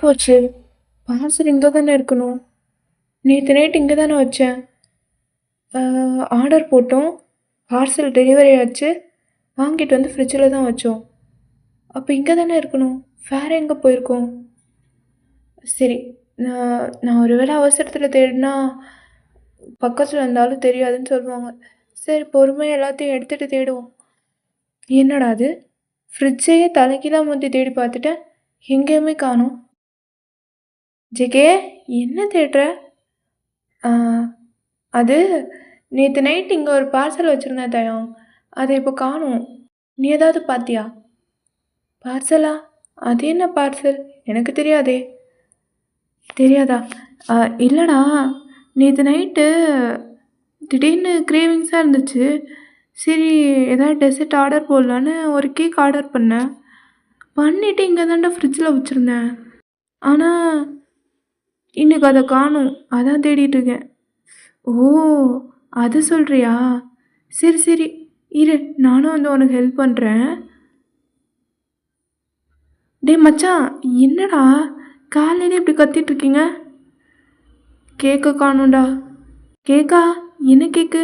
போச்சு? பார்சல் இங்க தானே இருக்கணும். நேத்து நைட் இங்க தானே வச்சேன். ஆர்டர் போட்டோம். பார்சல் டெலிவரி ஆச்சு. வாங்கிட்டு வந்து ஃப்ரிட்ஜில தான் வச்சோம். அப்ப இங்க தானே இருக்கணும். வேற எங்க போயிருக்கும்? சரி. நான் நான் ஒரு வேளை அவசரத்தில தேடுனா, பக்கத்துல இருந்தாலும் தெரியாதுன்னு சொல்லுவாங்க. சரி பொறுமையா எல்லாத்தையும் எடுத்துட்டு தேடுவோம். என்னடா இது? ஃப்ரிட்ஜையே தலைகீழா மாத்தி தேடி பார்த்துட்டேன். எங்கேயுமே காணோம். ஜெகே, என்ன தேடுற? ஆ, அது நேத்து நைட் இங்க ஒரு பார்சல் வச்சிருந்தேன் தயம். அத இப்போ காணோம். நீ ஏதாவது பார்த்தியா? பார்சலா? அது என்ன பார்சல்? எனக்கு தெரியாதே. தெரியாதா? அ இல்லடா. நேத்து நைட்டு திடீர்னு கிரேவிங்ஸா இருந்துச்சு. சரி ஏதாவது டெசர்ட் ஆர்டர் போடலான்னு ஒரு கேக் ஆர்டர் பண்ணேன். பண்ணிட்டு இங்க தான்டா ஃப்ரிட்ஜில வச்சிருந்தேன். ஆனா, இன்னைக்கு அத காணோம். அதான் தேடிட்டு இருக்கேன். ஓ! அது சொல்றியா? சரி, சரி. இரு நானும் வந்து உனக்கு ஹெல்ப் பண்றேன். டேய் மச்சான், என்னடா காலையிலே இப்படி கத்திட்டு இருக்கீங்க? கேக்க காணோம்டா. கேக்கா? என்ன கேக்கு?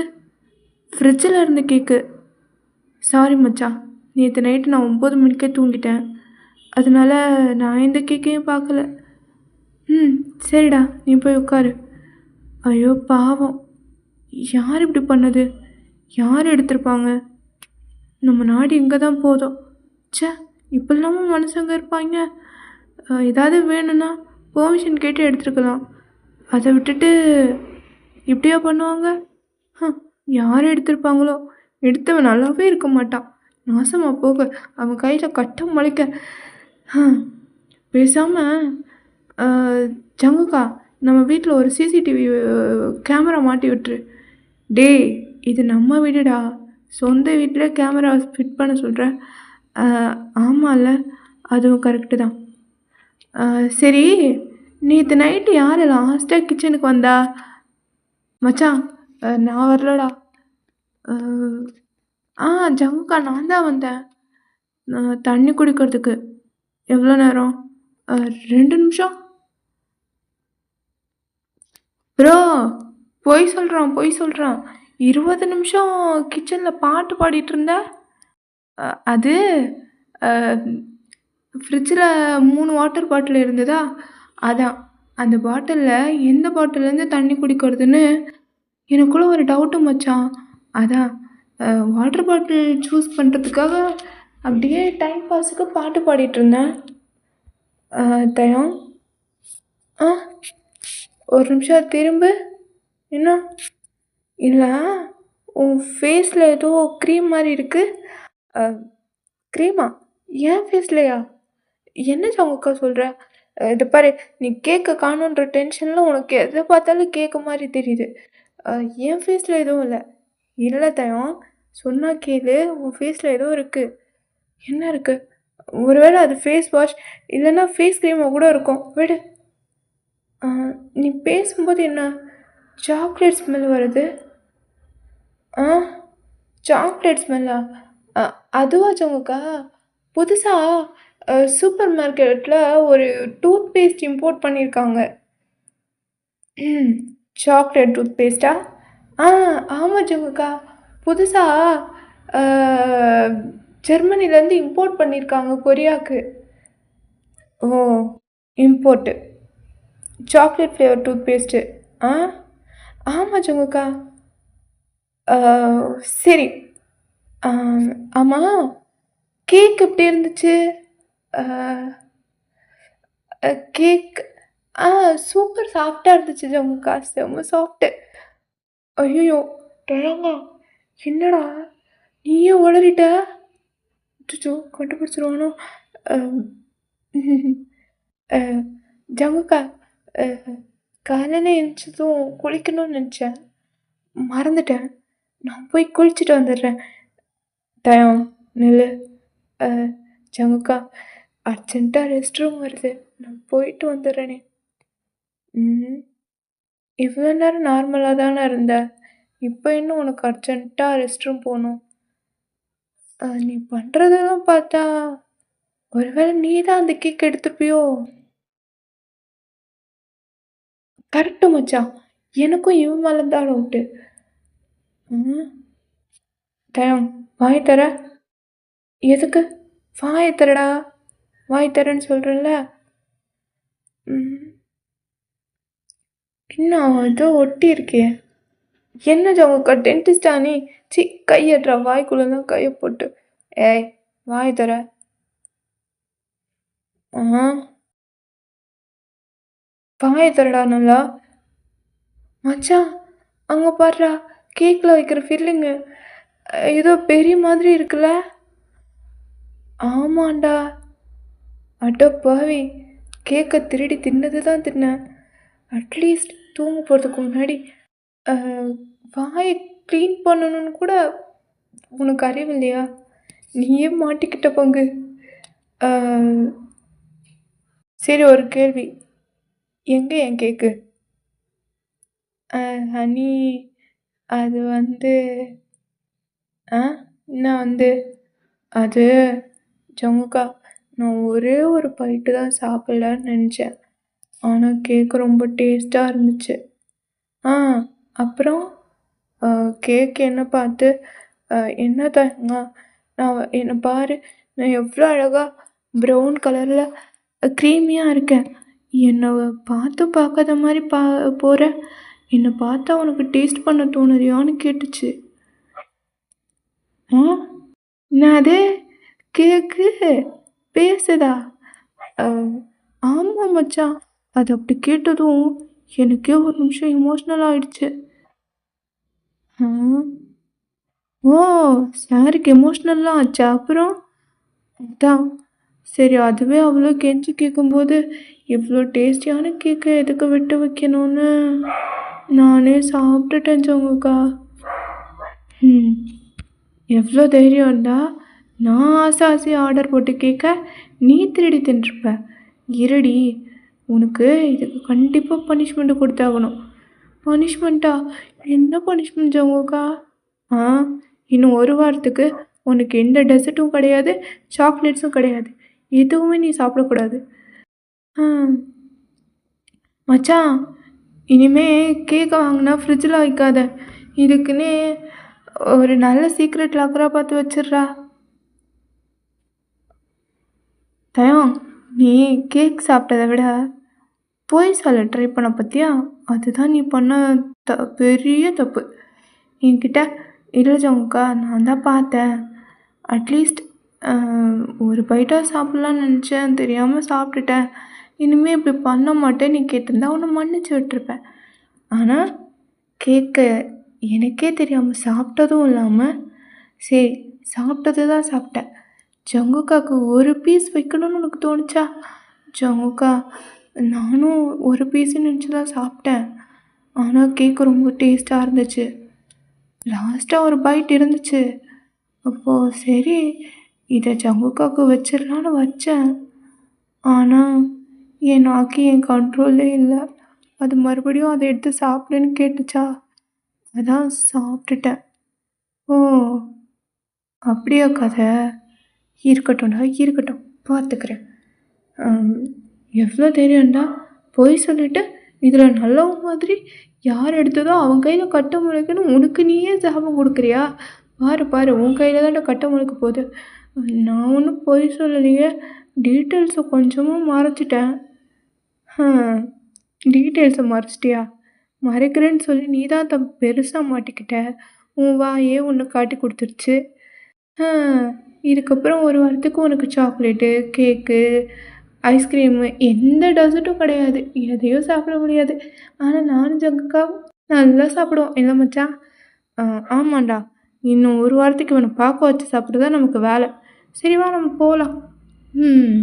ஃப்ரிட்ஜில இருந்த கேக்கு. சாரி மச்சான். நேத்து நைட்டு நான் 9 மணிக்கே தூங்கிட்டேன். அதனால நான் எந்த கேக்கையும் பார்க்கல. ம். சரிடா. நீ போய் உட்காரு. ஐயோ பாவம்! யார் இப்படி பண்ணது? யார் எடுத்திருப்பாங்க? நம்ம நாடு இங்க தான் போதும். ச்சே! இப்படிலாமா மனுஷங்க இருப்பாய்ங்க? ஏதாவது வேணும்னா பெர்மிஷன் கேட்டு எடுத்துருக்கலாம். அத விட்டுட்டு இப்படியா பண்ணுவாங்க? ஹம்! யார் எடுத்திருப்பாங்களோ? எடுத்தவன் நல்லாவே இருக்க மாட்டான். நாசமா போக, அவன் கையில கட்டம் முளைக்க. ஹம்! பேசாம அ ஜங்குக்கா, நம்ம வீட்ல ஒரு சிசிடிவி கேமரா மாட்டி விட்டுரு. டேய்! இது நம்ம வீடுடா. சொந்த வீட்ல கேமரா ஃபிட் பண்ண சொல்ற? அ ஆமால்ல. அதுவும் கரெக்ட்டு தான். சரி, நேத்து நைட்டு யாரு லாஸ்ட்டா கிச்சனுக்கு வந்தா? மச்சான், நான் வரலடா. அ ஆ ஜங்குக்கா நான் தான் வந்தேன். தண்ணி குடிக்கிறதுக்கு. எவ்வளோ நேரம்? 2 நிமிஷம். ப்ரோ! பொய் சொல்றான், பொய் சொல்றான். 20 நிமிஷம் கிச்சன்ல பாட்டு பாடிட்டு இருந்த? அது அ ஃப்ரிட்ஜில 3 வாட்டர் பாட்டில் இருந்ததா, அதான். அந்த பாட்டில்ல எந்த பாட்டில்லேருந்து தண்ணி குடிக்கிறதுன்னு எனக்குள்ள ஒரு டவுட்டு மச்சான். அதான் அ வாட்டர் பாட்டில் சூஸ் பண்ணுறதுக்காக அப்படியே டைம் பாஸுக்கு பாட்டு பாடிட்டு இருந்தேன். தயம். ஆ, ஒரு நிமிஷம் திரும்பு. என்ன? இல்ல, உன் ஃபேஸில் ஏதோ க்ரீம் மாரி இருக்கு. அ க்ரீமா? என் ஃபேஸ்லயா? என்ன சமக்கா சொல்ற? இத பாரு, நீ கேக்க காணோன்ற டென்ஷன்ல உனக்கு எத பார்த்தாலும் கேக்கு மாரி தெரியுது. அ என் ஃபேஸ்ல எதுவும் இல்ல. இல்ல தயம். சொன்னா கேளு. உன் ஃபேஸ்ல ஏதோ இருக்கு. என்ன இருக்கு? ஒருவேள அது ஃபேஸ் வாஷ் இல்லன்னா ஃபேஸ் க்ரீமா கூட இருக்கும். விடு. அ நீ பேசும்போது என்ன சாக்லேட் ஸ்மெல் வருது? ஆ, சாக்லேட் ஸ்மெல்லா? அ அதுவா சமக்கா? புதுசா சூப்பர் மார்க்கெட்ல ஒரு டூத் பேஸ்ட் இம்போர்ட் பண்ணியிருக்காங்க. சாக்லேட் டூத் பேஸ்ட்டா? ஆ, ஆமா ஜமுக்கா. புதுசா அ ஜெர்மனிலேருந்து இம்போர்ட் பண்ணியிருக்காங்க கொரியாக்கு. ஓ! Import. Chocolate flavour toothpaste. ஆ, ஆமா ஜமுக்கா. அ சரி. அ ஆமா, கேக் எப்படி இருந்துச்சு? அ கேக் ஆ சூப்பர் சாஃப்ட்டா இருந்துச்சு ஜமுக்கா. செம்ம சாஃப்ட்டு. ஐயய்யோ! டயங்கா! என்னடா! நீயே ஒளறிட்ட? அச்சச்சோ! கண்டுபிடிச்சுருவானோ? அம் அ ஜமுக்கா, அ காலையில எந்திச்சதும் குளிக்கணும்னு நெனச்சேன். மறந்துட்டேன். நான் போய் குளிச்சுட்டு வந்துடுறேன். தயம் நில்லு. அ ஜமுக்கா, அர்ஜென்ட்டா ரெஸ்ட் ரூம் வருது. நான் போயிட்டு வந்துடுறேனே. ம். இவ்வளோ நேரம் நார்மலா தான இருந்த. இப்ப என்ன உனக்கு அர்ஜென்ட்டா ரெஸ்ட் ரூம் போணும்? நீ பண்றதெல்லாம் பார்த்தா, ஒருவேள நீ தான் அந்த கேக் எடுத்திருப்பியோ? கரெக்டு மச்சான். எனக்கும் இவன் மேல தான் டவுட்டு. ம். தயம் வாய தர. எதுக்கு? வாய தரடா. வாய தரேன்னு சொல்றேன்ல. ம். இன்னும் ஏதோ ஒட்டியிருக்கே. என்ன ஜமுக்கா டென்டிஸ்டா நீ? ச்சீ கையட்றா வாய்க்குள்ள தான் கைய போட்டு. ஏய் வாய தர. ஆ வாய தரடா நல்லா. மச்சான் அங்க பார்றா கேக்ல வைக்கிற ஃபில்லிங்கு. ஏதோ பெரிய மாதிரி இருக்குல்ல? ஆமாண்டா. அட பாவி! கேக்க திருடி தின்னது தான் தின்னேன். அட்லீஸ்ட் தூங்க போறதுக்கு முன்னாடி அ வாய கிளீன் பண்ணணும்னு கூட உனக்கு அறிவு இல்லையா? நீயே மாட்டிக்கிட்ட பங்கு. அ சரி ஒரு கேள்வி. எங்க என் கேக்கு? ஹனி அது வந்து ஆ என்ன வந்து? அது ஜமுக்கா நான் ஒரே ஒரு பைட்டு தான் சாப்பிடலான்னு நெனச்சேன். ஆனா கேக் ரொம்ப டேஸ்ட்டா இருந்துச்சு. ஆ அப்புறம் அ கேக் என்ன பார்த்து என்ன தெரியுமா? என்ன பாரு நான் எவ்வளோ அழகா ப்ரவுன் கலர்ல க்ரீமியா இருக்கேன். என்ன பார்த்து பார்க்காத மாரி போற. என்ன பார்த்தா உனக்கு டேஸ்ட் பண்ண தோணுறியான்னு கேட்டுச்சு. ஆ என்னது? கேக்கு பேசுதா? அ ஆமா மச்சான். அது அப்படி கேட்டதும் எனக்கே ஒரு நிமிஷம் எமோஷ்னல் ஆயிடுச்சு. ஆ ஓ! சாருக்கு எமோஷ்னல்லாம் ஆச்சா? அப்புறம்? அதான். சரி அதுவே அவ்வளோ கெஞ்சி கேட்கும்போது, இவ்ளோ டேஸ்டியான கேக்க எதுக்கு விட்டு வைக்கணும்னு நானே சாப்பிட்டுட்டேன் ஜமுக்கா. ம். எவ்ளோ தைரியம் இருந்தா, நான் ஆசையா ஆர்டர் போட்டு கேக்க, நீ திருடி தின்றுப்ப. இருடி, உனக்கு இதுக்கு கண்டிப்பா பனிஷ்மெண்ட் குடுத்தாகணும். பனிஷ்மெண்ட்டா? என்ன பனிஷ்மெண்ட் ஜமுக்கா? ஆ இன்னும் 1 வாரத்துக்கு உனக்கு எந்த டெசர்ட்டும் கிடையாது, சாக்லேட்ஸும் கிடையாது. எதுவுமே நீ சாப்பிடக்கூடாது. ஆ மச்சான், இனிமே கேக்க வாங்குனா ஃப்ரிட்ஜில வைக்காத. இதுக்குன்னே ஒரு நல்ல சீக்ரெட் லாக்கரா பார்த்து வச்சுர்றா. தயம், நீ கேக் சாப்பிட்டத விட, பொய் சொல்ல ட்ரை பண்ண பார்த்தியா? அதுதான் நீ பண்ண பெரிய தப்பு. என்கிட்ட இல்ல ஜமுக்கா, நான் தான் பார்த்தேன். அட்லீஸ்ட் அ ஒரு பைட்டா சாப்பிட்லான்னு நெனச்சேன். தெரியாம சாப்பிட்டுட்டேன். இனிமே இப்படி பண்ண மாட்டேன்னு நீ கேட்டிருந்தா உன்ன மன்னிச்சு விட்டுருப்பேன். ஆனா, கேக்க எனக்கே தெரியாம சாப்பிட்டதும் இல்லாம, சரி சாப்பிட்டது தான் சாப்பிட்டேன். ஜங்குக்காக்கு ஒரு பீஸ் வைக்கணும்னு உனக்கு தோணுச்சா? ஜங்குக்கா, நானும் ஒரு பீஸுன்னு நெனச்சு தான் சாப்பிட்டேன். ஆனா கேக் ரொம்ப டேஸ்ட்டா இருந்துச்சு. லாஸ்ட்டா ஒரு பைட் இருந்துச்சு. அப்போ சரி இத ஜங்குக்காக்கு வச்சிடலான்னு வச்சேன். ஆனா, என் நாக்கு என் கண்ட்ரோல்லே இல்ல. அது மறுபடியும் அத எடுத்து சாப்பிடுன்னு கேட்டுச்சா, அதான் சாப்பிட்டுட்டேன். ஓ! அப்படியா கத? இருக்கட்டும்டா, இருக்கட்டும். பார்த்துக்கிறேன். அம் எவ்ளோ தைரியம் இருந்தா, பொய் சொல்லிட்டு, இதில நல்லவன் மாதிரி யார் எடுத்ததோ அவன் கையில கட்ட முளைக்குன்னு உனக்கு நீயே சாபம் குடுக்குறியா? பாரு, பாரு உன் கையில தான்டா கட்ட முளைக்க போது. நான் ஒண்ணும் பொய் சொல்லலையே. டீட்டெயில்ஸ கொஞ்சமா மறைச்சுட்டேன். ஹம். டீட்டெயில்ஸ மறைச்சிட்டியா? மறைக்கிறேன்னு சொல்லி நீ தான் பெருசா மாட்டிக்கிட்ட. உன் வாயே உன்ன காட்டிக் குடுத்துருச்சு. ஆ இதுக்கப்புறம் ஒரு வாரத்துக்கு உனக்கு சாக்லேட்டு, கேக்கு, ஐஸ்கிரீமு எந்த டெசர்ட்டும் கிடையாது. எதையும் சாப்பிட முடியாது. ஆனா நானும் ஜங்குக்காவும் நல்லா சாப்பிடுவோம். இல்ல மச்சான்? ஆ ஆமாண்டா. இன்னும் ஒரு வாரத்துக்கு இவன பார்க்க வச்சு சாப்பிடுறது தான் நமக்கு வேல. சரி வா நம்ம போலாம். ம்.